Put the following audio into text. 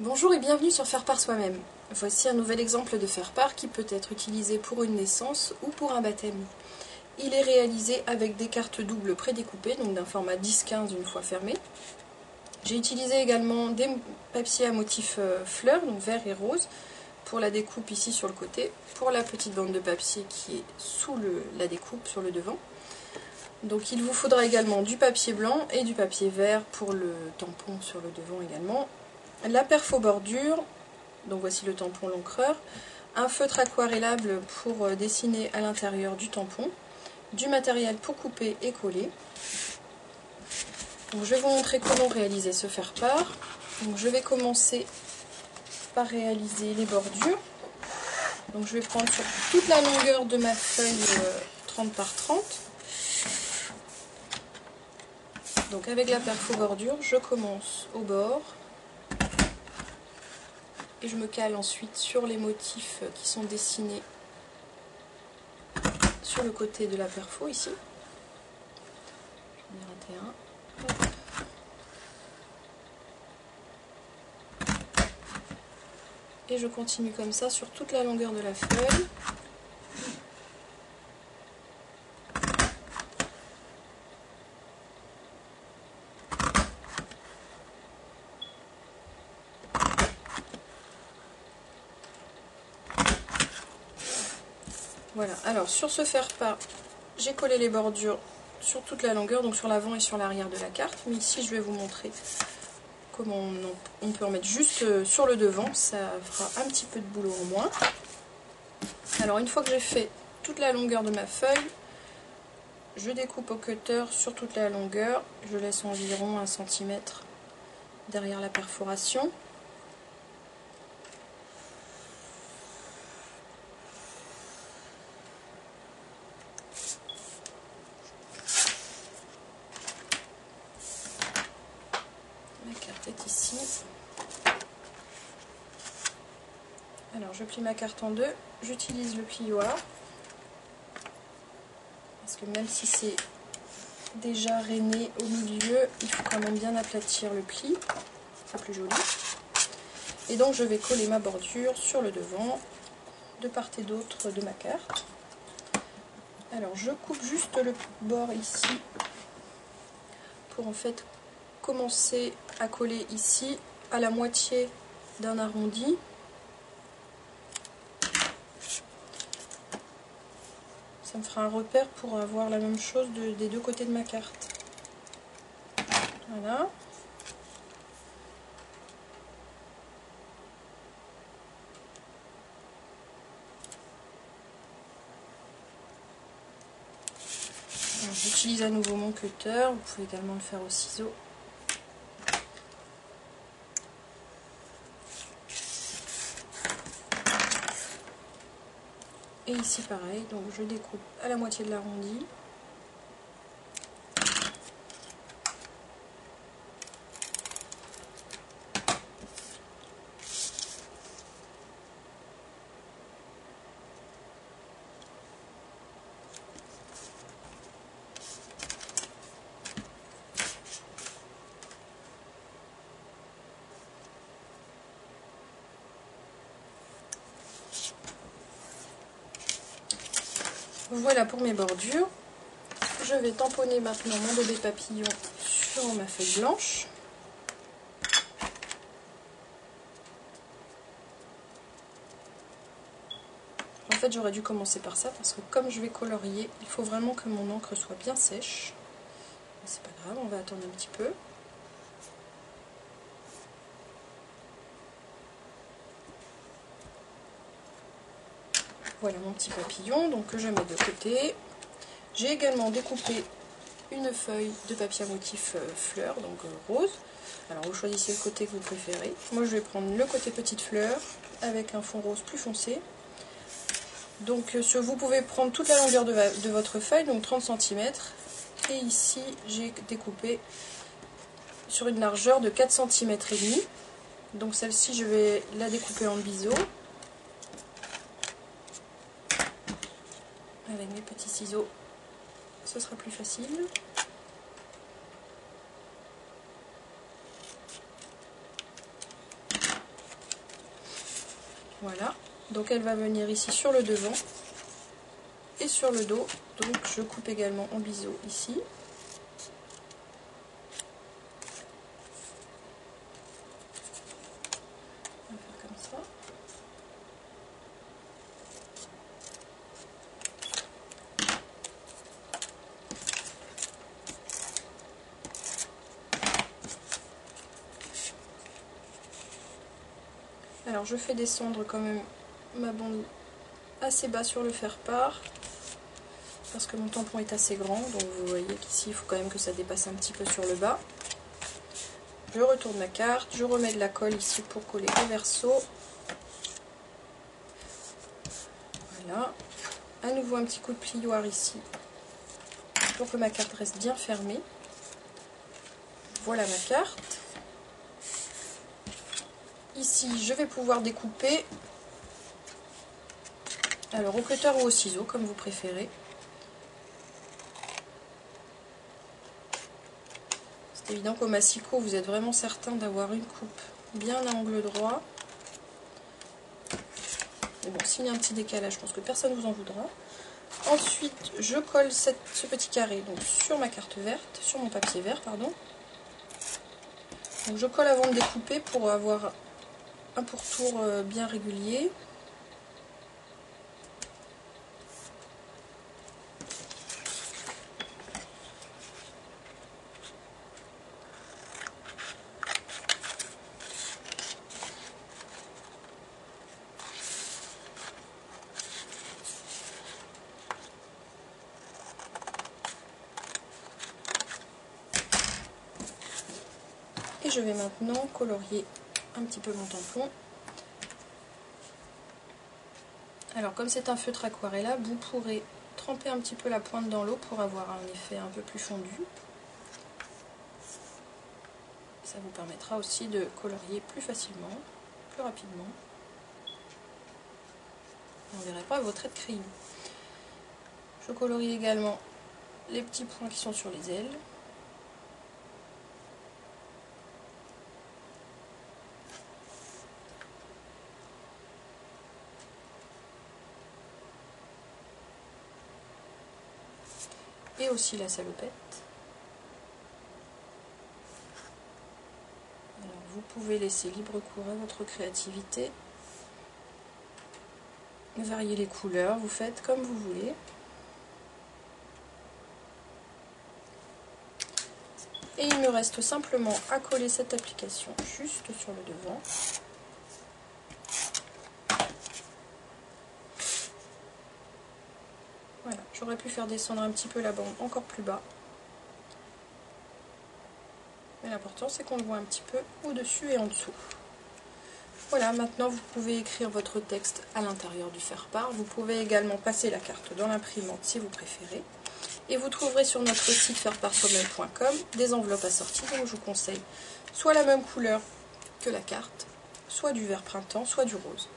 Bonjour et bienvenue sur Faire par soi-même. Voici un nouvel exemple de faire-part qui peut être utilisé pour une naissance ou pour un baptême. Il est réalisé avec des cartes doubles prédécoupées, donc d'un format 10-15 une fois fermé. J'ai utilisé également des papiers à motif fleurs, donc vert et rose, pour la découpe ici sur le côté, pour la petite bande de papier qui est sous la découpe sur le devant. Donc il vous faudra également du papier blanc et du papier vert pour le tampon sur le devant également. La perfo bordure, donc voici le tampon l'encreur, un feutre aquarellable pour dessiner à l'intérieur du tampon, du matériel pour couper et coller. Donc je vais vous montrer comment réaliser ce faire-part. Donc je vais commencer par réaliser les bordures. Donc je vais prendre sur toute la longueur de ma feuille 30 par 30. Donc avec la perfo bordure, je commence au bord. Et je me cale ensuite sur les motifs qui sont dessinés sur le côté de la perfo ici. J'en ai raté un. Et je continue comme ça sur toute la longueur de la feuille. Voilà, alors sur ce faire-part, j'ai collé les bordures sur toute la longueur, donc sur l'avant et sur l'arrière de la carte. Mais ici, je vais vous montrer comment on peut en mettre juste sur le devant. Ça fera un petit peu de boulot en moins. Alors, une fois que j'ai fait toute la longueur de ma feuille, je découpe au cutter sur toute la longueur. Je laisse environ 1 cm derrière la perforation. La carte est ici. Alors je plie ma carte en deux, j'utilise le plioir, parce que même si c'est déjà rainé au milieu, il faut quand même bien aplatir le pli, c'est plus joli. Et donc je vais coller ma bordure sur le devant, de part et d'autre de ma carte. Alors je coupe juste le bord ici, pour en fait commencer à coller ici à la moitié d'un arrondi. Ça me fera un repère pour avoir la même chose des deux côtés de ma carte. Voilà. J'utilise à nouveau mon cutter, vous pouvez également le faire au ciseau. Et ici pareil, donc je découpe à la moitié de l'arrondi. Voilà pour mes bordures. Je vais tamponner maintenant mon bébé papillon sur ma feuille blanche. En fait, j'aurais dû commencer par ça parce que comme je vais colorier, il faut vraiment que mon encre soit bien sèche. C'est pas grave, on va attendre un petit peu. Voilà mon petit papillon, donc que je mets de côté. J'ai également découpé une feuille de papier à motif fleur, donc rose. Alors vous choisissez le côté que vous préférez. Moi je vais prendre le côté petite fleur avec un fond rose plus foncé. Donc vous pouvez prendre toute la longueur de votre feuille, donc 30 cm. Et ici j'ai découpé sur une largeur de 4 cm et demi. Donc celle-ci je vais la découper en biseau. Avec mes petits ciseaux, ce sera plus facile. Voilà, donc elle va venir ici sur le devant et sur le dos. Donc je coupe également en biseau ici. On va faire comme ça. Alors je fais descendre quand même ma bande assez bas sur le faire-part parce que mon tampon est assez grand, donc vous voyez qu'ici il faut quand même que ça dépasse un petit peu sur le bas. Je retourne ma carte, je remets de la colle ici pour coller au verso. Voilà, à nouveau un petit coup de plioir ici pour que ma carte reste bien fermée. Voilà ma carte. Ici, je vais pouvoir découper, alors au cutter ou au ciseau, comme vous préférez. C'est évident qu'au massicot, vous êtes vraiment certain d'avoir une coupe bien à angle droit. Mais bon, s'il y a un petit décalage, je pense que personne ne vous en voudra. Ensuite, je colle ce petit carré donc, sur ma carte verte, sur mon papier vert, pardon. Donc je colle avant de découper pour avoir un pourtour bien régulier. Et je vais maintenant colorier un petit peu mon tampon. Alors comme c'est un feutre aquarella, vous pourrez tremper un petit peu la pointe dans l'eau pour avoir un effet un peu plus fondu. Ça vous permettra aussi de colorier plus facilement, plus rapidement. On ne verra pas vos traits de crayon. Je colorie également les petits points qui sont sur les ailes. Et aussi la salopette. Alors vous pouvez laisser libre cours à votre créativité. Varier les couleurs, vous faites comme vous voulez. Et il me reste simplement à coller cette application juste sur le devant. Voilà, j'aurais pu faire descendre un petit peu la bande encore plus bas. Mais l'important c'est qu'on le voit un petit peu au-dessus et en dessous. Voilà, maintenant vous pouvez écrire votre texte à l'intérieur du faire-part. Vous pouvez également passer la carte dans l'imprimante si vous préférez. Et vous trouverez sur notre site fairepartsoi-même.com des enveloppes assorties dont je vous conseille soit la même couleur que la carte, soit du vert printemps, soit du rose.